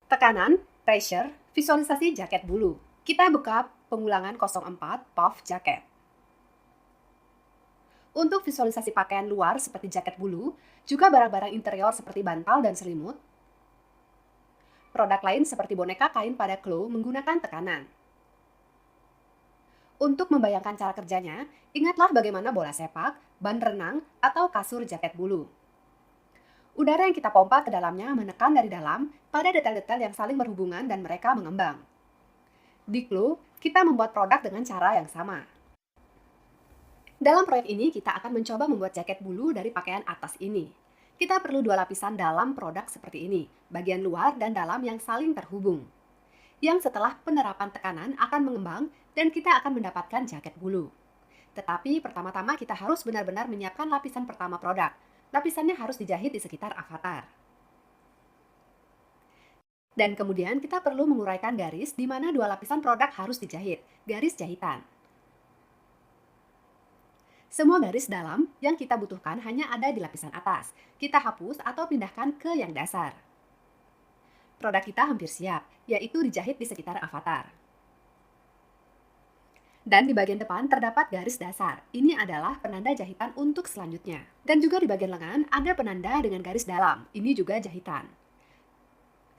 Tekanan, pressure, visualisasi jaket bulu. Kita buka pengulangan 04 puff jaket. Untuk visualisasi pakaian luar seperti jaket bulu, juga barang-barang interior seperti bantal dan selimut, produk lain seperti boneka kain pada Chloe menggunakan tekanan. Untuk membayangkan cara kerjanya, ingatlah bagaimana bola sepak, ban renang, atau kasur jaket bulu. Udara yang kita pompa ke dalamnya menekan dari dalam pada detail-detail yang saling berhubungan dan mereka mengembang. Di Chloe, kita membuat produk dengan cara yang sama. Dalam proyek ini, kita akan mencoba membuat jaket bulu dari pakaian atas ini. Kita perlu 2 lapisan dalam produk seperti ini, bagian luar dan dalam yang saling terhubung. Yang setelah penerapan tekanan akan mengembang dan kita akan mendapatkan jaket bulu. Tetapi pertama-tama kita harus benar-benar menyiapkan lapisan pertama produk. Lapisannya harus dijahit di sekitar avatar. Dan kemudian kita perlu menguraikan garis di mana 2 lapisan produk harus dijahit, garis jahitan. Semua garis dalam yang kita butuhkan hanya ada di lapisan atas. Kita hapus atau pindahkan ke yang dasar. Produk kita hampir siap, yaitu dijahit di sekitar avatar. Dan di bagian depan terdapat garis dasar. Ini adalah penanda jahitan untuk selanjutnya. Dan juga di bagian lengan ada penanda dengan garis dalam. Ini juga jahitan.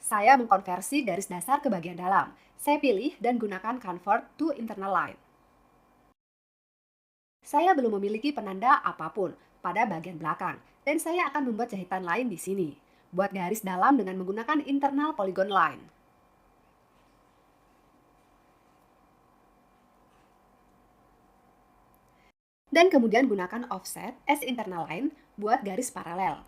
Saya mengkonversi garis dasar ke bagian dalam. Saya pilih dan gunakan Convert to Internal Line. Saya belum memiliki penanda apapun pada bagian belakang, dan saya akan membuat jahitan lain di sini. Buat garis dalam dengan menggunakan Internal Polygon Line. Dan kemudian gunakan Offset as Internal Line buat garis paralel.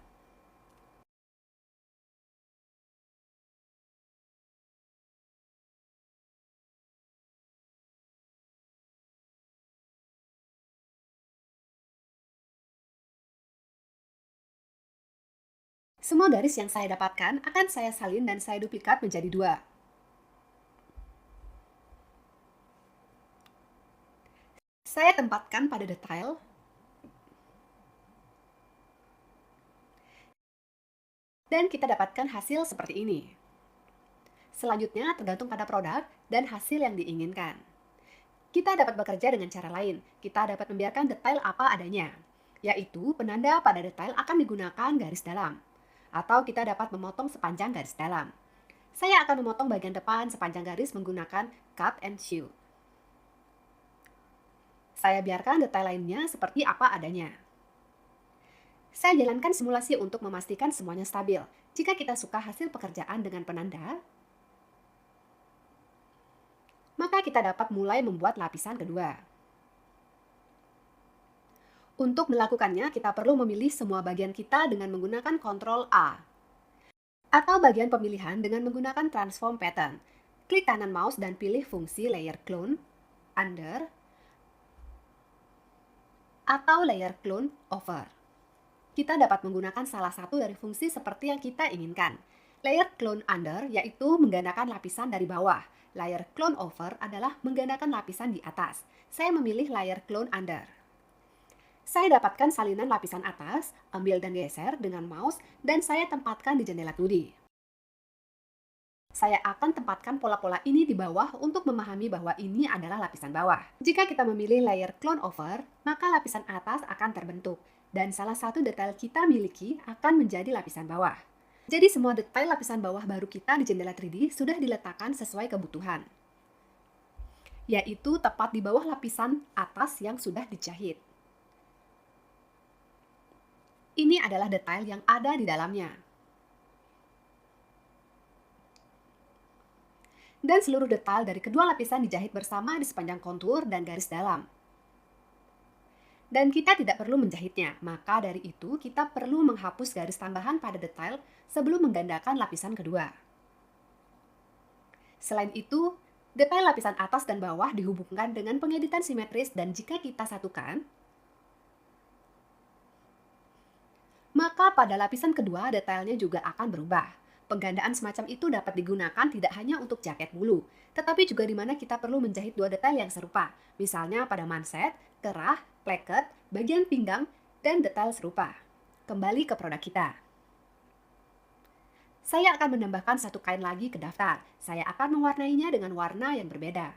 Semua garis yang saya dapatkan akan saya salin dan saya duplikat menjadi 2. Saya tempatkan pada detail. Dan kita dapatkan hasil seperti ini. Selanjutnya tergantung pada produk dan hasil yang diinginkan. Kita dapat bekerja dengan cara lain. Kita dapat membiarkan detail apa adanya, yaitu penanda pada detail akan digunakan garis dalam. Atau kita dapat memotong sepanjang garis dalam. Saya akan memotong bagian depan sepanjang garis menggunakan cut and sew. Saya biarkan detail lainnya seperti apa adanya. Saya jalankan simulasi untuk memastikan semuanya stabil. Jika kita suka hasil pekerjaan dengan penanda, maka kita dapat mulai membuat lapisan kedua. Untuk melakukannya, kita perlu memilih semua bagian kita dengan menggunakan Ctrl A. Atau bagian pemilihan dengan menggunakan Transform Pattern. Klik kanan mouse dan pilih fungsi Layer Clone, Under, atau Layer Clone Over. Kita dapat menggunakan salah satu dari fungsi seperti yang kita inginkan. Layer Clone Under yaitu menggandakan lapisan dari bawah. Layer Clone Over adalah menggandakan lapisan di atas. Saya memilih Layer Clone Under. Saya dapatkan salinan lapisan atas, ambil dan geser dengan mouse, dan saya tempatkan di jendela 2D. Saya akan tempatkan pola-pola ini di bawah untuk memahami bahwa ini adalah lapisan bawah. Jika kita memilih Layer Clone Over, maka lapisan atas akan terbentuk, dan salah satu detail kita miliki akan menjadi lapisan bawah. Jadi semua detail lapisan bawah baru kita di jendela 3D sudah diletakkan sesuai kebutuhan, yaitu tepat di bawah lapisan atas yang sudah dijahit. Ini adalah detail yang ada di dalamnya. Dan seluruh detail dari kedua lapisan dijahit bersama di sepanjang kontur dan garis dalam. Dan kita tidak perlu menjahitnya, maka dari itu kita perlu menghapus garis tambahan pada detail sebelum menggandakan lapisan kedua. Selain itu, detail lapisan atas dan bawah dihubungkan dengan pengeditan simetris dan jika kita satukan, maka pada lapisan kedua detailnya juga akan berubah. Penggandaan semacam itu dapat digunakan tidak hanya untuk jaket bulu, tetapi juga di mana kita perlu menjahit 2 detail yang serupa, misalnya pada manset, kerah, placket, bagian pinggang, dan detail serupa. Kembali ke produk kita. Saya akan menambahkan satu kain lagi ke daftar. Saya akan mewarnainya dengan warna yang berbeda.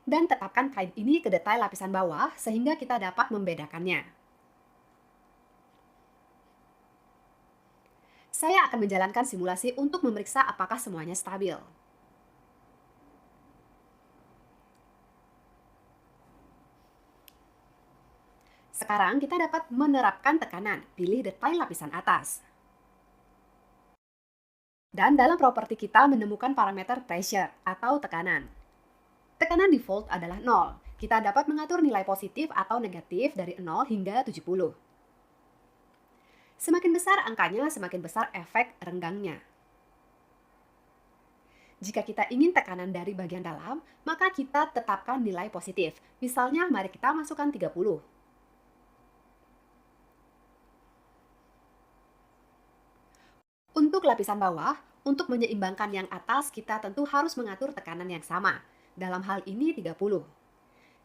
Dan tetapkan kain ini ke detail lapisan bawah sehingga kita dapat membedakannya. Saya akan menjalankan simulasi untuk memeriksa apakah semuanya stabil. Sekarang kita dapat menerapkan tekanan, pilih detail lapisan atas. Dan dalam properti kita menemukan parameter pressure atau tekanan. Tekanan default adalah 0. Kita dapat mengatur nilai positif atau negatif dari 0 hingga 70. Semakin besar angkanya, semakin besar efek renggangnya. Jika kita ingin tekanan dari bagian dalam, maka kita tetapkan nilai positif. Misalnya, mari kita masukkan 30. Untuk lapisan bawah, untuk menyeimbangkan yang atas, kita tentu harus mengatur tekanan yang sama. Dalam hal ini 30.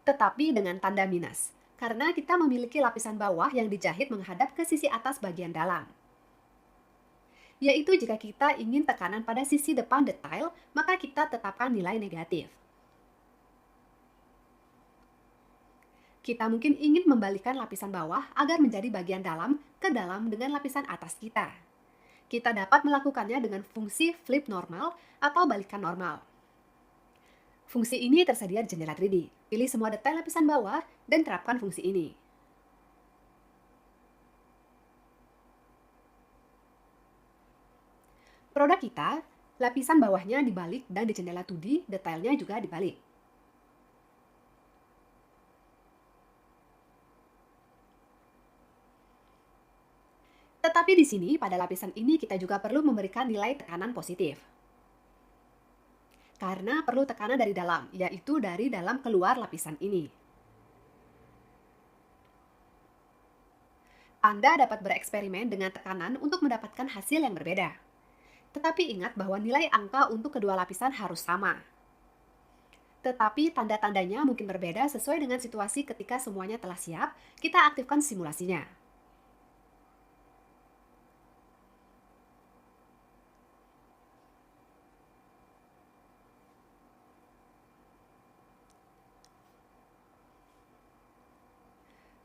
Tetapi dengan tanda minus, karena kita memiliki lapisan bawah yang dijahit menghadap ke sisi atas bagian dalam. Yaitu jika kita ingin tekanan pada sisi depan detail, maka kita tetapkan nilai negatif. Kita mungkin ingin membalikan lapisan bawah agar menjadi bagian dalam ke dalam dengan lapisan atas kita. Kita dapat melakukannya dengan fungsi flip normal atau balikan normal. Fungsi ini tersedia di jendela 3D. Pilih semua detail lapisan bawah dan terapkan fungsi ini. Produk kita, lapisan bawahnya dibalik dan di jendela 2D detailnya juga dibalik. Tetapi di sini, pada lapisan ini kita juga perlu memberikan nilai tekanan positif. Karena perlu tekanan dari dalam, yaitu dari dalam keluar lapisan ini. Anda dapat bereksperimen dengan tekanan untuk mendapatkan hasil yang berbeda. Tetapi ingat bahwa nilai angka untuk kedua lapisan harus sama. Tetapi tanda-tandanya mungkin berbeda sesuai dengan situasi ketika semuanya telah siap, kita aktifkan simulasinya.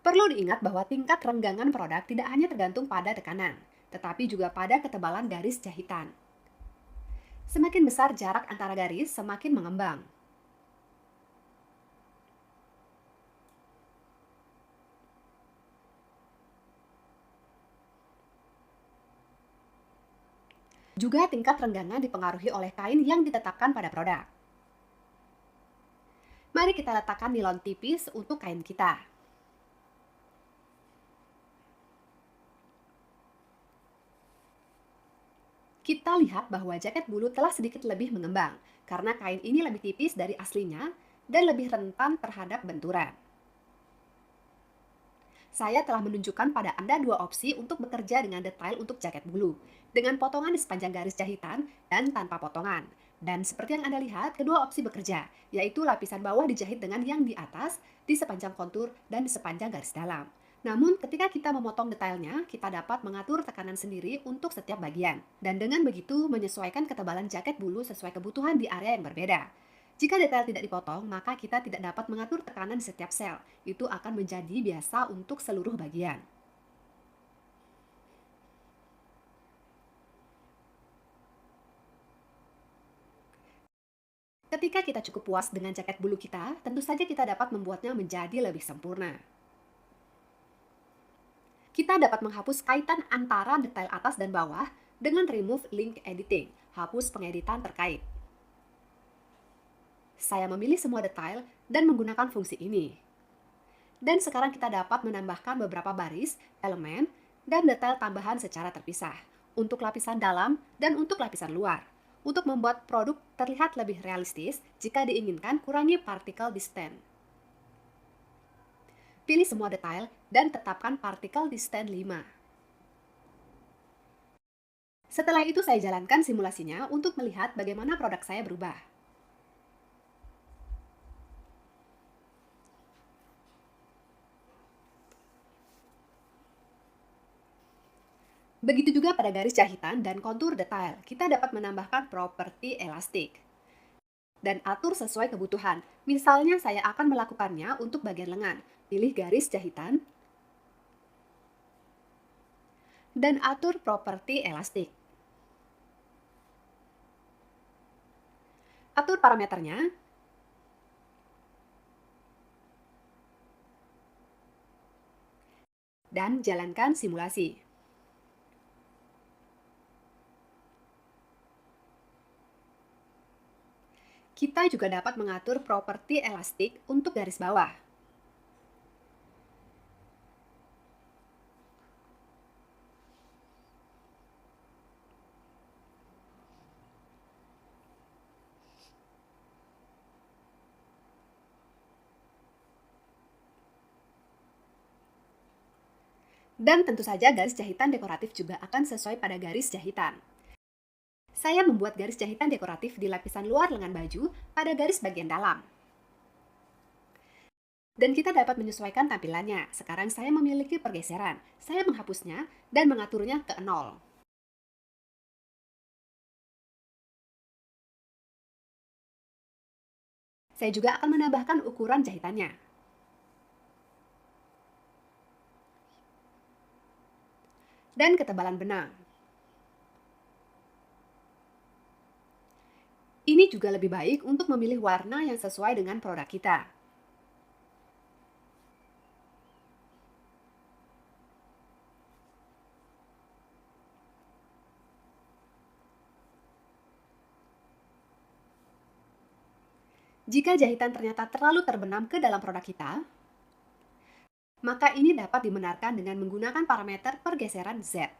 Perlu diingat bahwa tingkat renggangan produk tidak hanya tergantung pada tekanan, tetapi juga pada ketebalan garis jahitan. Semakin besar jarak antara garis, semakin mengembang. Juga tingkat renggangan dipengaruhi oleh kain yang ditetapkan pada produk. Mari kita letakkan nilon tipis untuk kain kita. Kita lihat bahwa jaket bulu telah sedikit lebih mengembang, karena kain ini lebih tipis dari aslinya dan lebih rentan terhadap benturan. Saya telah menunjukkan pada Anda dua opsi untuk bekerja dengan detail untuk jaket bulu, dengan potongan di sepanjang garis jahitan dan tanpa potongan. Dan seperti yang Anda lihat, kedua opsi bekerja, yaitu lapisan bawah dijahit dengan yang di atas, di sepanjang kontur, dan di sepanjang garis dalam. Namun, ketika kita memotong detailnya, kita dapat mengatur tekanan sendiri untuk setiap bagian. Dan dengan begitu, menyesuaikan ketebalan jaket bulu sesuai kebutuhan di area yang berbeda. Jika detail tidak dipotong, maka kita tidak dapat mengatur tekanan di setiap sel. Itu akan menjadi biasa untuk seluruh bagian. Ketika kita cukup puas dengan jaket bulu kita, tentu saja kita dapat membuatnya menjadi lebih sempurna. Kita dapat menghapus kaitan antara detail atas dan bawah dengan remove link editing, hapus pengeditan terkait. Saya memilih semua detail dan menggunakan fungsi ini. Dan sekarang kita dapat menambahkan beberapa baris, elemen, dan detail tambahan secara terpisah untuk lapisan dalam dan untuk lapisan luar. Untuk membuat produk terlihat lebih realistis, jika diinginkan kurangi particle distance. Pilih semua detail dan tetapkan particle distance 5. Setelah itu saya jalankan simulasinya untuk melihat bagaimana produk saya berubah. Begitu juga pada garis jahitan dan kontur detail, kita dapat menambahkan properti elastik dan atur sesuai kebutuhan. Misalnya saya akan melakukannya untuk bagian lengan. Pilih garis jahitan dan atur properti elastik. Atur parameternya dan jalankan simulasi. Kita juga dapat mengatur properti elastik untuk garis bawah. Dan tentu saja garis jahitan dekoratif juga akan sesuai pada garis jahitan. Saya membuat garis jahitan dekoratif di lapisan luar lengan baju pada garis bagian dalam. Dan kita dapat menyesuaikan tampilannya. Sekarang saya memiliki pergeseran. Saya menghapusnya dan mengaturnya ke 0. Saya juga akan menambahkan ukuran jahitannya. Dan ketebalan benang. Ini juga lebih baik untuk memilih warna yang sesuai dengan produk kita. Jika jahitan ternyata terlalu terbenam ke dalam produk kita, maka ini dapat dibenarkan dengan menggunakan parameter pergeseran Z.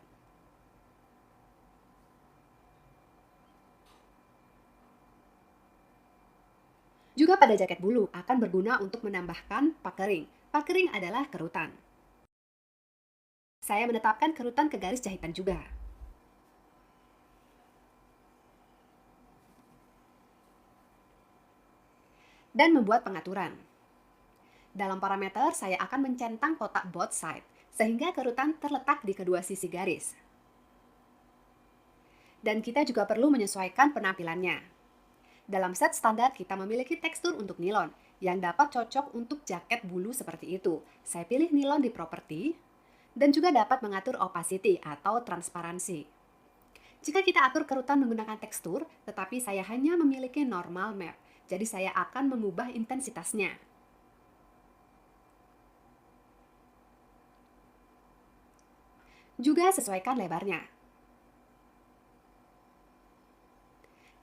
Juga pada jaket bulu akan berguna untuk menambahkan puckering. Puckering adalah kerutan. Saya menetapkan kerutan ke garis jahitan juga. Dan membuat pengaturan. Dalam parameter, saya akan mencentang kotak both side, sehingga kerutan terletak di kedua sisi garis. Dan kita juga perlu menyesuaikan penampilannya. Dalam set standar, kita memiliki tekstur untuk nilon, yang dapat cocok untuk jaket bulu seperti itu. Saya pilih nilon di properti, dan juga dapat mengatur opacity atau transparansi. Jika kita atur kerutan menggunakan tekstur, tetapi saya hanya memiliki normal map, jadi saya akan mengubah intensitasnya. Juga sesuaikan lebarnya.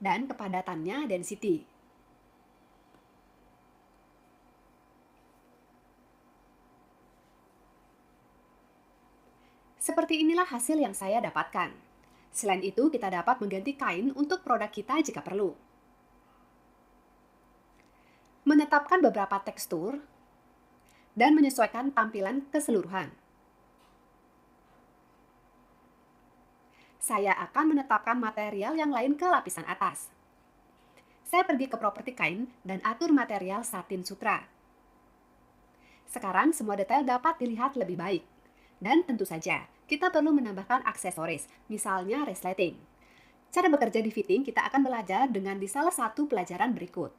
Dan kepadatannya density. Seperti inilah hasil yang saya dapatkan. Selain itu, kita dapat mengganti kain untuk produk kita jika perlu. Menetapkan beberapa tekstur dan menyesuaikan tampilan keseluruhan. Saya akan menetapkan material yang lain ke lapisan atas. Saya pergi ke properti kain dan atur material satin sutra. Sekarang semua detail dapat dilihat lebih baik. Dan tentu saja, kita perlu menambahkan aksesoris, misalnya resleting. Cara bekerja di fitting kita akan belajar dengan di salah satu pelajaran berikut.